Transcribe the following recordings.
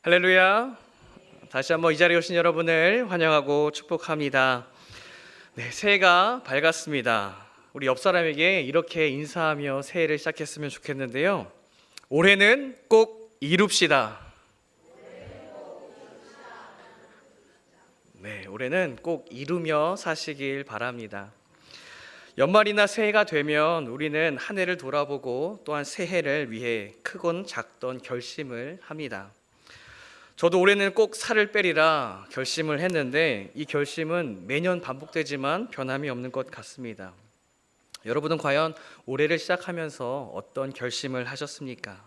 할렐루야. 다시 한번 이 자리에 오신 여러분을 환영하고 축복합니다. 네, 새해가 밝았습니다. 우리 옆 사람에게 이렇게 인사하며 새해를 시작했으면 좋겠는데요. 올해는 꼭 이룹시다. 네, 올해는 꼭 이루며 사시길 바랍니다. 연말이나 새해가 되면 우리는 한 해를 돌아보고 또한 새해를 위해 크건 작던 결심을 합니다. 저도 올해는 꼭 살을 빼리라 결심을 했는데 이 결심은 매년 반복되지만 변함이 없는 것 같습니다. 여러분은 과연 올해를 시작하면서 어떤 결심을 하셨습니까?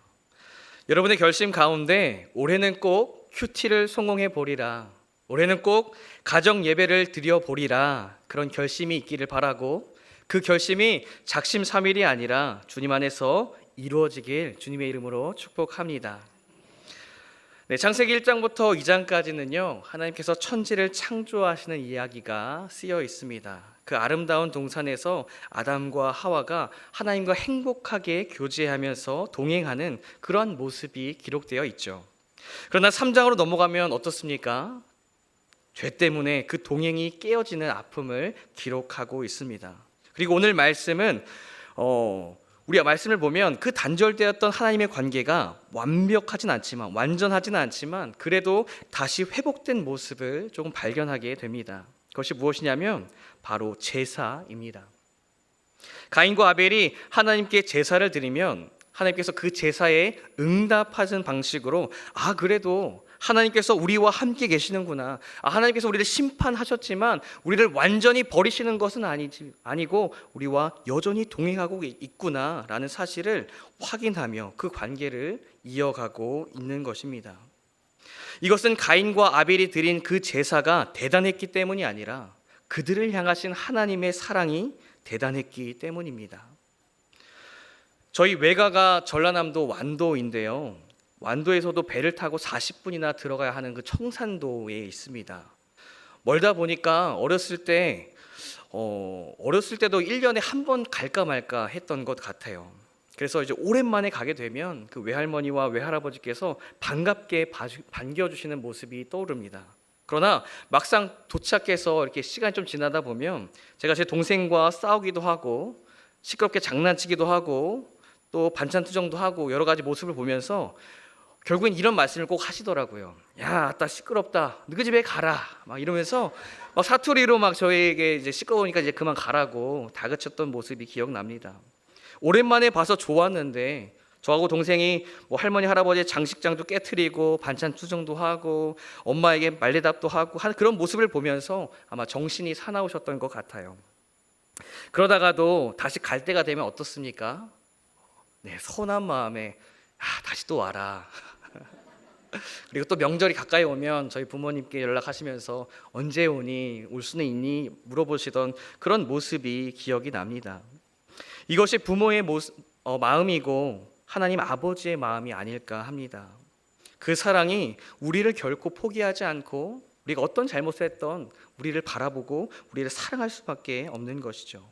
여러분의 결심 가운데 올해는 꼭 큐티를 성공해 보리라, 올해는 꼭 가정 예배를 드려 보리라, 그런 결심이 있기를 바라고 그 결심이 작심삼일이 아니라 주님 안에서 이루어지길 주님의 이름으로 축복합니다. 네, 창세기 1장부터 2장까지는요 하나님께서 천지를 창조하시는 이야기가 쓰여 있습니다. 그 아름다운 동산에서 아담과 하와가 하나님과 행복하게 교제하면서 동행하는 그러한 모습이 기록되어 있죠. 그러나 3장으로 넘어가면 어떻습니까? 죄 때문에 그 동행이 깨어지는 아픔을 기록하고 있습니다. 그리고 오늘 말씀은 우리가 말씀을 보면 그 단절되었던 하나님의 관계가 완벽하진 않지만, 완전하진 않지만 그래도 다시 회복된 모습을 조금 발견하게 됩니다. 그것이 무엇이냐면 바로 제사입니다. 가인과 아벨이 하나님께 제사를 드리면 하나님께서 그 제사에 응답하는 방식으로 그래도 하나님께서 우리와 함께 계시는구나, 하나님께서 우리를 심판하셨지만 우리를 완전히 버리시는 것은 아니고 우리와 여전히 동행하고 있구나 라는 사실을 확인하며 그 관계를 이어가고 있는 것입니다. 이것은 가인과 아벨이 드린 그 제사가 대단했기 때문이 아니라 그들을 향하신 하나님의 사랑이 대단했기 때문입니다. 저희 외가가 전라남도 완도인데요, 완도에서도 배를 타고 40분이나 들어가야 하는 그 청산도에 있습니다. 멀다 보니까 어렸을 때도 1년에 한 번 갈까 말까 했던 것 같아요. 그래서 이제 오랜만에 가게 되면 그 외할머니와 외할아버지께서 반갑게 반겨주시는 모습이 떠오릅니다. 그러나 막상 도착해서 이렇게 시간이 좀 지나다 보면 제가 제 동생과 싸우기도 하고 시끄럽게 장난치기도 하고 또 반찬 투정도 하고 여러 가지 모습을 보면서 결국엔 이런 말씀을 꼭 하시더라고요. 야, 나 시끄럽다. 너희 집에 가라. 막 이러면서 사투리로 막 저에게 이제 시끄러우니까 이제 그만 가라고 다그쳤던 모습이 기억납니다. 오랜만에 봐서 좋았는데 저하고 동생이 할머니 할아버지의 장식장도 깨트리고 반찬 투정도 하고 엄마에게 말대답도 하고 하는 그런 모습을 보면서 아마 정신이 사나우셨던 것 같아요. 그러다가도 다시 갈 때가 되면 어떻습니까? 네, 서운한 마음에 다시 또 와라. 그리고 또 명절이 가까이 오면 저희 부모님께 연락하시면서 언제 오니, 올 수는 있니 물어보시던 그런 모습이 기억이 납니다. 이것이 부모의 마음이고 하나님 아버지의 마음이 아닐까 합니다. 그 사랑이 우리를 결코 포기하지 않고 우리가 어떤 잘못을 했던 우리를 바라보고 우리를 사랑할 수밖에 없는 것이죠.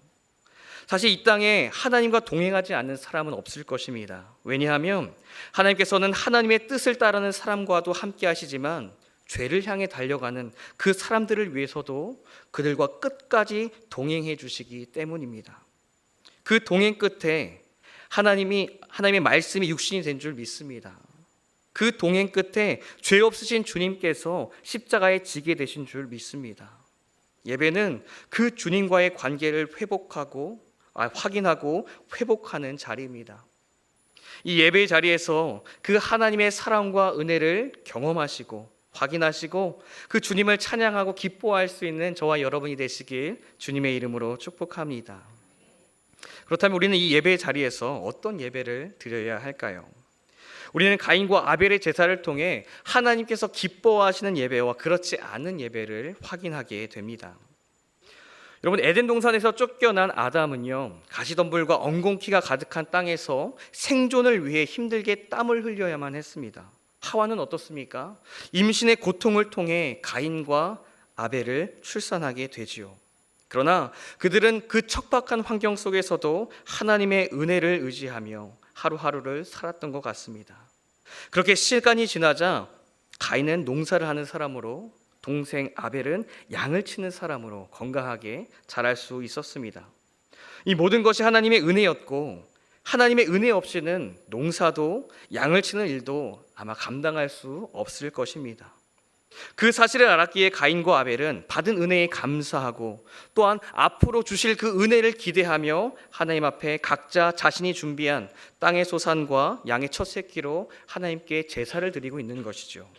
사실 이 땅에 하나님과 동행하지 않는 사람은 없을 것입니다. 왜냐하면 하나님께서는 하나님의 뜻을 따르는 사람과도 함께 하시지만 죄를 향해 달려가는 그 사람들을 위해서도 그들과 끝까지 동행해 주시기 때문입니다. 그 동행 끝에 하나님의 말씀이 육신이 된 줄 믿습니다. 그 동행 끝에 죄 없으신 주님께서 십자가에 지게 되신 줄 믿습니다. 예배는 그 주님과의 관계를 확인하고 회복하는 자리입니다. 이 예배의 자리에서 그 하나님의 사랑과 은혜를 경험하시고 확인하시고 그 주님을 찬양하고 기뻐할 수 있는 저와 여러분이 되시길 주님의 이름으로 축복합니다. 그렇다면 우리는 이 예배의 자리에서 어떤 예배를 드려야 할까요? 우리는 가인과 아벨의 제사를 통해 하나님께서 기뻐하시는 예배와 그렇지 않은 예배를 확인하게 됩니다. 여러분, 에덴 동산에서 쫓겨난 아담은요 가시덤불과 엉겅퀴가 가득한 땅에서 생존을 위해 힘들게 땀을 흘려야만 했습니다. 하와는 어떻습니까? 임신의 고통을 통해 가인과 아벨을 출산하게 되지요. 그러나 그들은 그 척박한 환경 속에서도 하나님의 은혜를 의지하며 하루하루를 살았던 것 같습니다. 그렇게 시간이 지나자 가인은 농사를 하는 사람으로, 동생 아벨은 양을 치는 사람으로 건강하게 자랄 수 있었습니다. 이 모든 것이 하나님의 은혜였고, 하나님의 은혜 없이는 농사도 양을 치는 일도 아마 감당할 수 없을 것입니다. 그 사실을 알았기에 가인과 아벨은 받은 은혜에 감사하고 또한 앞으로 주실 그 은혜를 기대하며 하나님 앞에 각자 자신이 준비한 땅의 소산과 양의 첫 새끼로 하나님께 제사를 드리고 있는 것이죠.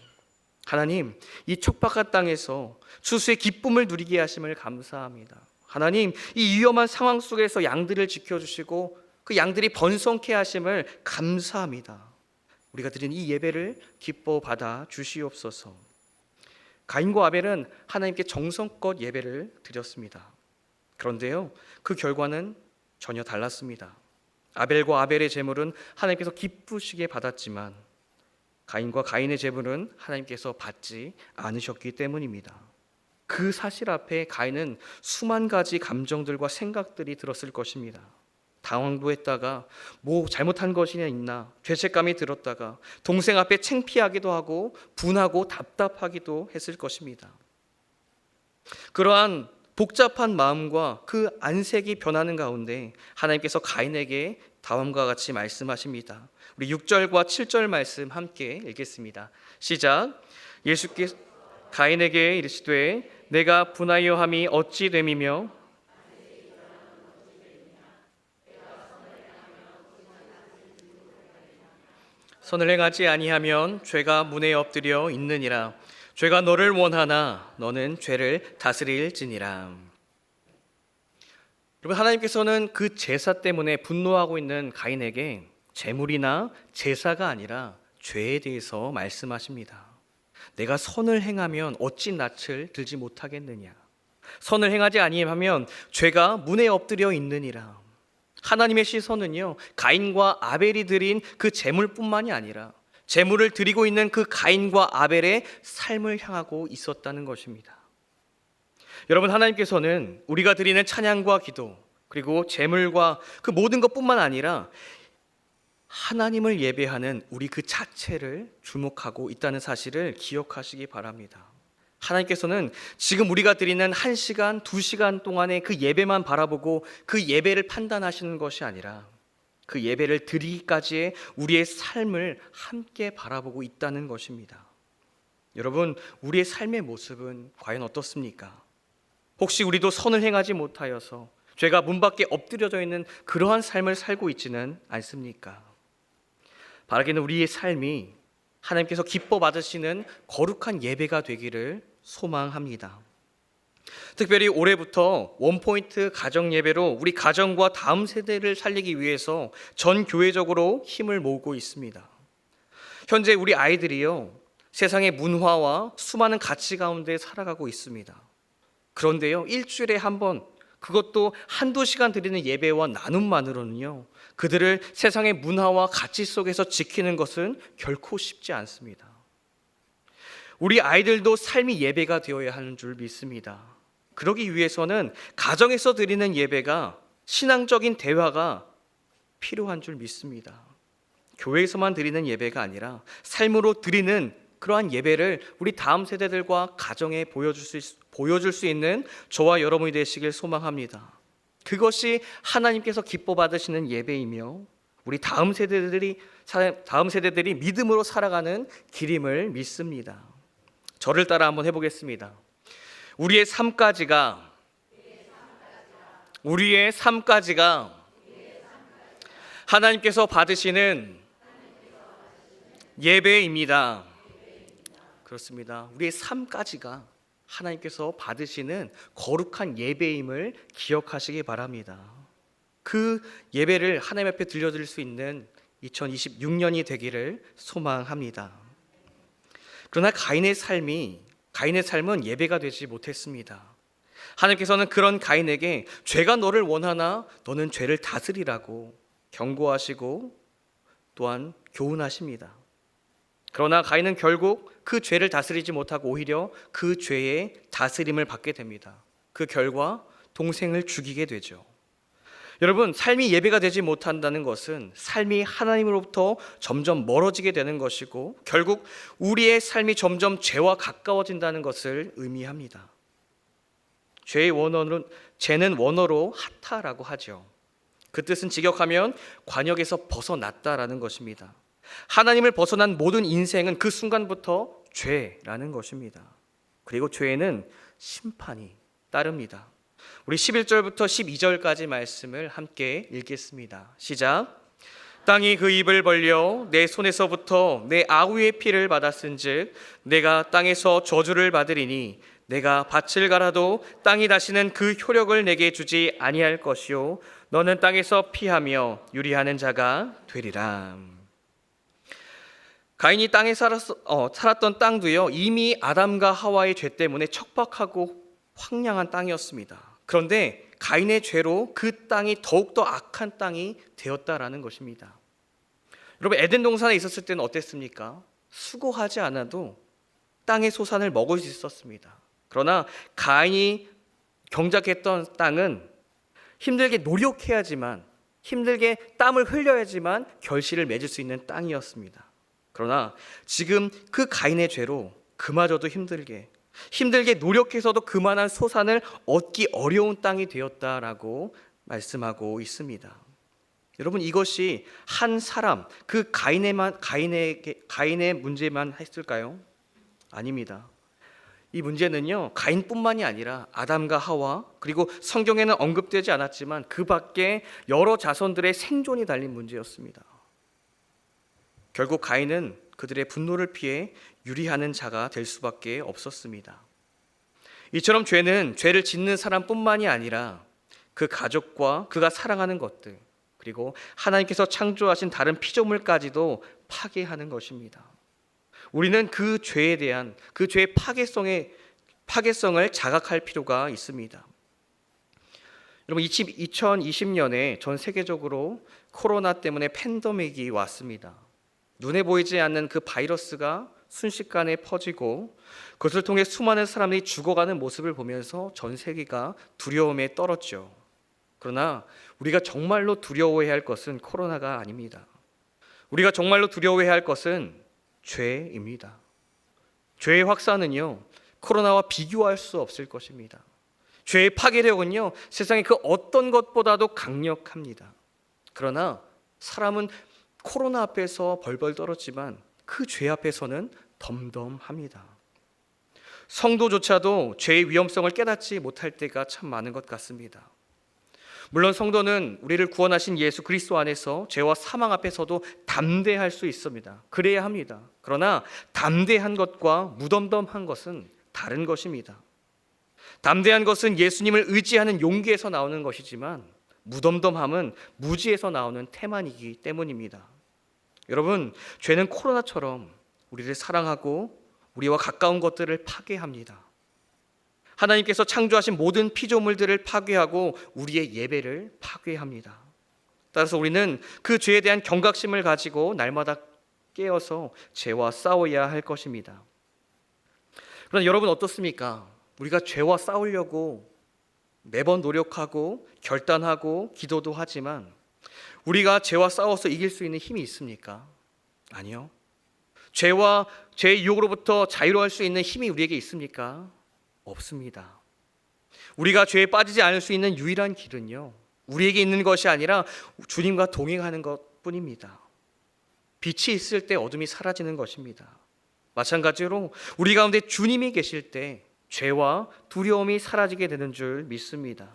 하나님, 이 촉박한 땅에서 추수의 기쁨을 누리게 하심을 감사합니다. 하나님, 이 위험한 상황 속에서 양들을 지켜주시고 그 양들이 번성케 하심을 감사합니다. 우리가 드린 이 예배를 기뻐 받아 주시옵소서. 가인과 아벨은 하나님께 정성껏 예배를 드렸습니다. 그런데요, 그 결과는 전혀 달랐습니다. 아벨과 아벨의 제물은 하나님께서 기쁘시게 받았지만 가인과 가인의 제물은 하나님께서 받지 않으셨기 때문입니다. 그 사실 앞에 가인은 수만 가지 감정들과 생각들이 들었을 것입니다. 당황도 했다가 뭐 잘못한 것이 있나 죄책감이 들었다가 동생 앞에 창피하기도 하고 분하고 답답하기도 했을 것입니다. 그러한 복잡한 마음과 그 안색이 변하는 가운데 하나님께서 가인에게 다음과 같이 말씀하십니다. 우리 6절과 7절 말씀 함께 읽겠습니다. 시작. 예수께서 가인에게 이르시되 내가 분하여 함이 어찌 됨이며 선을 행하지 아니하면 죄가 문에 엎드려 있느니라. 죄가 너를 원하나 너는 죄를 다스릴지니라. 여러분, 하나님께서는 그 제사 때문에 분노하고 있는 가인에게 제물이나 제사가 아니라 죄에 대해서 말씀하십니다. 내가 선을 행하면 어찌 낯을 들지 못하겠느냐. 선을 행하지 아니하면 죄가 문에 엎드려 있느니라. 하나님의 시선은요, 가인과 아벨이 드린 그 제물뿐만이 아니라 제물을 드리고 있는 그 가인과 아벨의 삶을 향하고 있었다는 것입니다. 여러분, 하나님께서는 우리가 드리는 찬양과 기도 그리고 제물과 그 모든 것뿐만 아니라 하나님을 예배하는 우리 그 자체를 주목하고 있다는 사실을 기억하시기 바랍니다. 하나님께서는 지금 우리가 드리는 1시간, 2시간 동안의 그 예배만 바라보고 그 예배를 판단하시는 것이 아니라 그 예배를 드리기까지의 우리의 삶을 함께 바라보고 있다는 것입니다. 여러분, 우리의 삶의 모습은 과연 어떻습니까? 혹시 우리도 선을 행하지 못하여서 죄가 문 밖에 엎드려져 있는 그러한 삶을 살고 있지는 않습니까? 바라기는 우리의 삶이 하나님께서 기뻐 받으시는 거룩한 예배가 되기를 소망합니다. 특별히 올해부터 원포인트 가정 예배로 우리 가정과 다음 세대를 살리기 위해서 전 교회적으로 힘을 모으고 있습니다. 현재 우리 아이들이요, 세상의 문화와 수많은 가치 가운데 살아가고 있습니다. 그런데요, 일주일에 한 번, 그것도 한두 시간 드리는 예배와 나눔만으로는요, 그들을 세상의 문화와 가치 속에서 지키는 것은 결코 쉽지 않습니다. 우리 아이들도 삶이 예배가 되어야 하는 줄 믿습니다. 그러기 위해서는 가정에서 드리는 예배가 신앙적인 대화가 필요한 줄 믿습니다. 교회에서만 드리는 예배가 아니라 삶으로 드리는 그러한 예배를 우리 다음 세대들과 가정에 보여줄 수 있는 저와 여러분이 되시길 소망합니다. 그것이 하나님께서 기뻐 받으시는 예배이며 우리 다음 세대들이 믿음으로 살아가는 길임을 믿습니다. 저를 따라 한번 해보겠습니다. 우리의 삶까지가 하나님께서 받으시는 예배입니다. 그렇습니다. 우리의 삶까지가 하나님께서 받으시는 거룩한 예배임을 기억하시기 바랍니다. 그 예배를 하나님 앞에 들려드릴 수 있는 2026년이 되기를 소망합니다. 그러나 가인의 삶은 예배가 되지 못했습니다. 하나님께서는 그런 가인에게 죄가 너를 원하나 너는 죄를 다스리라고 경고하시고 또한 교훈하십니다. 그러나 가인은 결국 그 죄를 다스리지 못하고 오히려 그 죄의 다스림을 받게 됩니다. 그 결과 동생을 죽이게 되죠. 여러분, 삶이 예배가 되지 못한다는 것은 삶이 하나님으로부터 점점 멀어지게 되는 것이고 결국 우리의 삶이 점점 죄와 가까워진다는 것을 의미합니다. 죄는 원어로 하타라고 하죠. 그 뜻은 직역하면 관역에서 벗어났다라는 것입니다. 하나님을 벗어난 모든 인생은 그 순간부터 죄라는 것입니다. 그리고 죄에는 심판이 따릅니다. 우리 11절부터 12절까지 말씀을 함께 읽겠습니다. 시작. 땅이 그 입을 벌려 내 손에서부터 내 아우의 피를 받았은즉 내가 땅에서 저주를 받으리니 내가 밭을 갈아도 땅이 다시는 그 효력을 내게 주지 아니할 것이요 너는 땅에서 피하며 유리하는 자가 되리라. 가인이 땅에 살았던 땅도요, 이미 아담과 하와의 죄 때문에 척박하고 황량한 땅이었습니다. 그런데 가인의 죄로 그 땅이 더욱더 악한 땅이 되었다라는 것입니다. 여러분, 에덴 동산에 있었을 때는 어땠습니까? 수고하지 않아도 땅의 소산을 먹을 수 있었습니다. 그러나 가인이 경작했던 땅은 힘들게 노력해야지만, 힘들게 땀을 흘려야지만 결실을 맺을 수 있는 땅이었습니다. 그러나 지금 그 가인의 죄로 그마저도 힘들게 노력해서도 그만한 소산을 얻기 어려운 땅이 되었다라고 말씀하고 있습니다. 여러분, 이것이 한 사람, 그 가인의 문제만 했을까요? 아닙니다. 이 문제는요, 가인뿐만이 아니라 아담과 하와, 그리고 성경에는 언급되지 않았지만 그 밖에 여러 자손들의 생존이 달린 문제였습니다. 결국 가인은 그들의 분노를 피해 유리하는 자가 될 수밖에 없었습니다. 이처럼 죄는 죄를 짓는 사람뿐만이 아니라 그 가족과 그가 사랑하는 것들, 그리고 하나님께서 창조하신 다른 피조물까지도 파괴하는 것입니다. 우리는 그 죄에 대한 그 죄의 파괴성을 자각할 필요가 있습니다. 여러분, 2020년에 전 세계적으로 코로나 때문에 팬데믹이 왔습니다. 눈에 보이지 않는 그 바이러스가 순식간에 퍼지고 그것을 통해 수많은 사람들이 죽어가는 모습을 보면서 전 세계가 두려움에 떨었죠. 그러나 우리가 정말로 두려워해야 할 것은 코로나가 아닙니다. 우리가 정말로 두려워해야 할 것은 죄입니다. 죄의 확산은요, 코로나와 비교할 수 없을 것입니다. 죄의 파괴력은요, 세상의 그 어떤 것보다도 강력합니다. 그러나 사람은 코로나 앞에서 벌벌 떨었지만 그 죄 앞에서는 덤덤합니다. 성도조차도 죄의 위험성을 깨닫지 못할 때가 참 많은 것 같습니다. 물론 성도는 우리를 구원하신 예수 그리스도 안에서 죄와 사망 앞에서도 담대할 수 있습니다. 그래야 합니다. 그러나 담대한 것과 무덤덤한 것은 다른 것입니다. 담대한 것은 예수님을 의지하는 용기에서 나오는 것이지만 무덤덤함은 무지에서 나오는 태만이기 때문입니다. 여러분, 죄는 코로나처럼 우리를 사랑하고 우리와 가까운 것들을 파괴합니다. 하나님께서 창조하신 모든 피조물들을 파괴하고 우리의 예배를 파괴합니다. 따라서 우리는 그 죄에 대한 경각심을 가지고 날마다 깨어서 죄와 싸워야 할 것입니다. 그러나 여러분, 어떻습니까? 우리가 죄와 싸우려고 매번 노력하고 결단하고 기도도 하지만 우리가 죄와 싸워서 이길 수 있는 힘이 있습니까? 아니요. 죄의 유혹으로부터 자유로울 수 있는 힘이 우리에게 있습니까? 없습니다. 우리가 죄에 빠지지 않을 수 있는 유일한 길은요, 우리에게 있는 것이 아니라 주님과 동행하는 것뿐입니다. 빛이 있을 때 어둠이 사라지는 것입니다. 마찬가지로 우리 가운데 주님이 계실 때 죄와 두려움이 사라지게 되는 줄 믿습니다.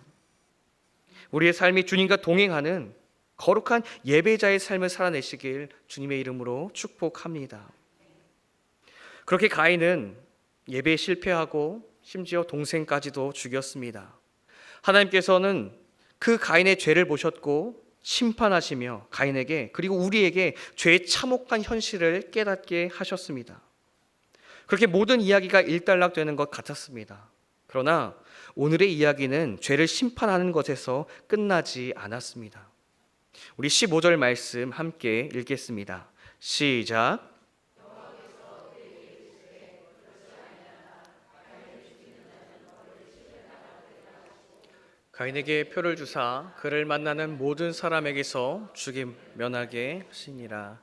우리의 삶이 주님과 동행하는 거룩한 예배자의 삶을 살아내시길 주님의 이름으로 축복합니다. 그렇게 가인은 예배에 실패하고 심지어 동생까지도 죽였습니다. 하나님께서는 그 가인의 죄를 보셨고 심판하시며 가인에게, 그리고 우리에게 죄의 참혹한 현실을 깨닫게 하셨습니다. 그렇게 모든 이야기가 일단락되는 것 같았습니다. 그러나 오늘의 이야기는 죄를 심판하는 것에서 끝나지 않았습니다. 우리 15절 말씀 함께 읽겠습니다. 시작. 가인에게 표를 주사 그를 만나는 모든 사람에게서 죽임 면하게 하시니라.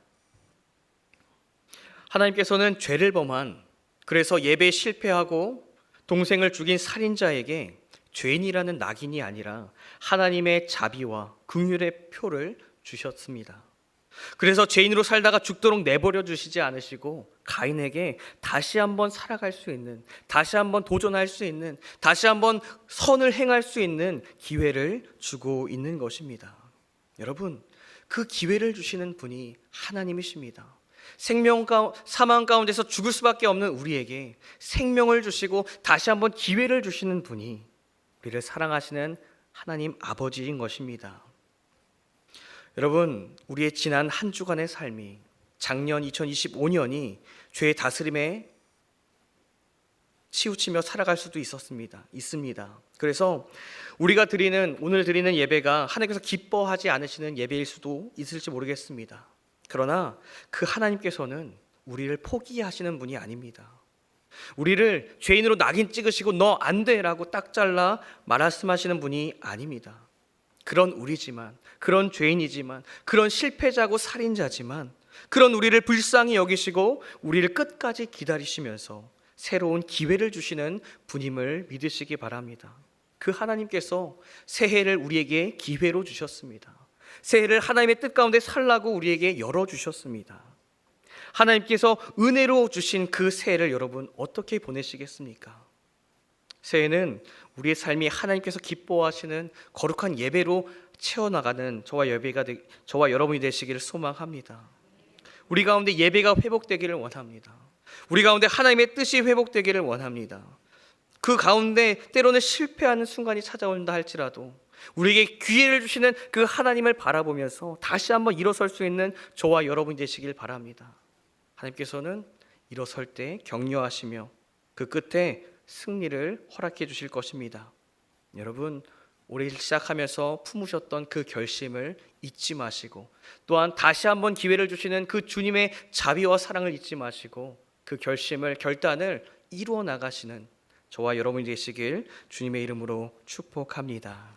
하나님께서는 죄를 범한, 그래서 예배에 실패하고 동생을 죽인 살인자에게 죄인이라는 낙인이 아니라 하나님의 자비와 긍휼의 표를 주셨습니다. 그래서 죄인으로 살다가 죽도록 내버려 주시지 않으시고 가인에게 다시 한번 살아갈 수 있는, 다시 한번 도전할 수 있는, 다시 한번 선을 행할 수 있는 기회를 주고 있는 것입니다. 여러분, 그 기회를 주시는 분이 하나님이십니다. 사망 가운데서 죽을 수밖에 없는 우리에게 생명을 주시고 다시 한번 기회를 주시는 분이 우리를 사랑하시는 하나님 아버지인 것입니다. 여러분, 우리의 지난 한 주간의 삶이, 작년 2025년이 죄의 다스림에 치우치며 살아갈 수도 있습니다. 그래서 우리가 오늘 드리는 예배가 하나님께서 기뻐하지 않으시는 예배일 수도 있을지 모르겠습니다. 그러나 그 하나님께서는 우리를 포기하시는 분이 아닙니다. 우리를 죄인으로 낙인 찍으시고 너 안 돼라고 딱 잘라 말씀하시는 분이 아닙니다. 그런 우리지만, 그런 죄인이지만, 그런 실패자고 살인자지만, 그런 우리를 불쌍히 여기시고 우리를 끝까지 기다리시면서 새로운 기회를 주시는 분임을 믿으시기 바랍니다. 그 하나님께서 새해를 우리에게 기회로 주셨습니다. 새해를 하나님의 뜻 가운데 살라고 우리에게 열어주셨습니다. 하나님께서 은혜로 주신 그 새해를 여러분 어떻게 보내시겠습니까? 새해는 우리의 삶이 하나님께서 기뻐하시는 거룩한 예배로 채워나가는 저와 여러분이 되시기를 소망합니다. 우리 가운데 예배가 회복되기를 원합니다. 우리 가운데 하나님의 뜻이 회복되기를 원합니다. 그 가운데 때로는 실패하는 순간이 찾아온다 할지라도 우리에게 기회를 주시는 그 하나님을 바라보면서 다시 한번 일어설 수 있는 저와 여러분이 되시길 바랍니다. 하나님께서는 일어설 때 격려하시며 그 끝에 승리를 허락해 주실 것입니다. 여러분, 올해를 시작하면서 품으셨던 그 결심을 잊지 마시고, 또한 다시 한번 기회를 주시는 그 주님의 자비와 사랑을 잊지 마시고 그 결단을 이루어 나가시는 저와 여러분이 되시길 주님의 이름으로 축복합니다.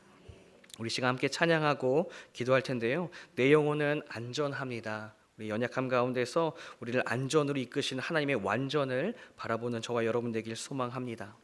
우리 시간 함께 찬양하고 기도할 텐데요, 내 영혼은 안전합니다. 우리 연약함 가운데서 우리를 안전으로 이끄시는 하나님의 완전을 바라보는 저와 여러분 되길 소망합니다.